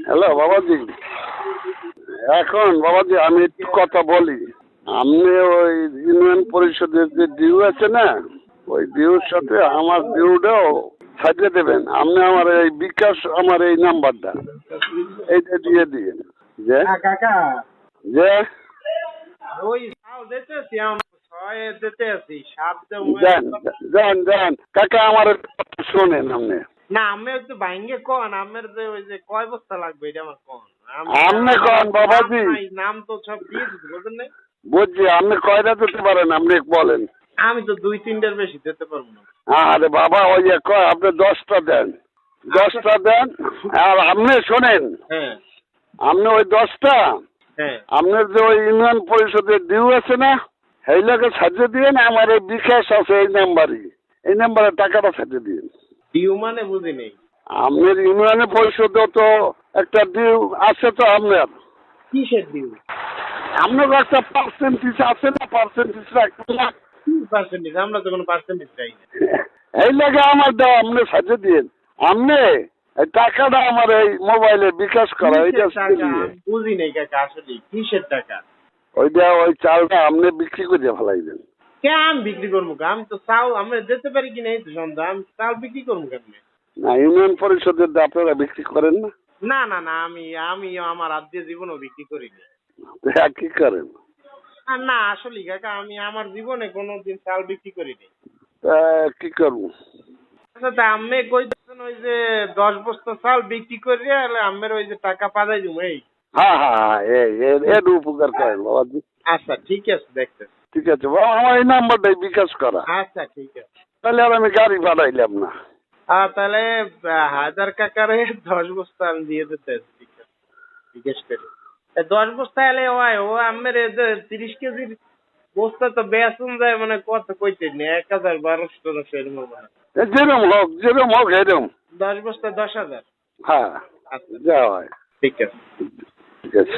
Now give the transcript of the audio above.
Hello বাবাজি, এখন বাবাজি আমি একটু কথা বলি। আপনি ওই ইউনিয়ন পরিষদের যে ডিউ আছে না, ওই ডিউর সাথে আমার ডিউটাও সাজিয়ে দেবেন। আপনি আমার এই বিকাশ, আমার এই নাম্বারটা এইটা দিয়ে দিন। যে কাকা যে ওই সাল দিতেছি ছয় দিতেছি সাত যান যান যান কাকা, আমার কথা শোনেন আপনি। না আমি একটু ভাঙ্গে কন আমের যে ওই যে কয় বস্তা লাগবে এটা আমার কন আপনি কন বাবাজি। নাম তো সব দিয়ে দিতে বলবেন না। বুঝছি, আপনি কয়টা দিতে পারেন আপনি বলেন। আমি তো 2-3টার বেশি দিতে পারবো না। আরে বাবা, ওই যে কয় আপনি 10টা দেন, 10টা দেন। আর আপনি শোনেন, হ্যাঁ আপনি ওই 10টা হ্যাঁ আপনার যে ওই ইউনিয়ন পরিষদের ডিউ আছে না, সেইটাকে সাজিয়ে দিন। আমার এই বিকাশ আছে এই নাম্বারই, এই নাম্বারে টাকাটা সাজিয়ে দিন। ডিউ মানে বুঝি নেই। আপনার ইউনিয়ন পরিষদে তো একটা ডিউ আছে তো আপনার। কিসের ডিউ? আপনার একটা পার্সেন্টেজ আছে না, পার্সেন্টেজ রাখতে না। কি পার্সেন্টেজ? আমরা তো কোনো পার্সেন্টেজ চাই না। এই লাগে আমার দেওয়া আপনি সাজিয়ে দিন। আপনি এই টাকাটা আমার এই মোবাইলে বিকাশ করা, এইটা কিসের টাকা? আমি বুঝি নেই কাকা আসলে কিসের টাকা। ওইটা ওই চালটা আপনি বিক্রি করে ফেলাইবেন। কেন আমি বিক্রি করবো? আমি তো চাল আমি যেতে পারি কিনা এই তো সন্ধ্যা, আমি চাল বিক্রি করবো কেমনে? না, ইউনিয়ন পরিষদের দিয়ে আপনারা বিক্রি করেন না? না না না, আমি আমার আত্মীয় জীবনও বিক্রি করিনি। হ্যাঁ, কি করেন? আর না আসলে কাকা আমি আমার জীবনে কোনোদিন চাল বিক্রি করিনি। তা কি করবো? আচ্ছা তা আমি কইতেছেন ওই যে 10 বস্তা চাল বিক্রি করিয়া আমের ওই যে টাকা পাঠাই দিব এই। হ্যাঁ হ্যাঁ হ্যাঁ, এর উপকার করেন বাবাজি। আচ্ছা ঠিক আছে দেখতেছি। ঠিক আছে বাবা, আমার এই নাম্বারটাই বিকাশ করা। আচ্ছা ঠিক আছে। তাহলে আর আমি গাড়ি পাঠাইলাম না। তাহলে হাজার কাকারে 10 বস্তা আমি দিয়ে দিতে। ঠিক আছে জিজ্ঞেস করি 10 বস্তা এলে হয় ও আমের এই যে 30 কেজির বস্তা তো বেসন যায় মানে কত কইতে নি 1000-1200 এরকম মানে। যেরম হোক এরম। 10 বস্তা 10,000। হ্যাঁ, আচ্ছা যা হয়। ঠিক আছে। ঠিক আছে।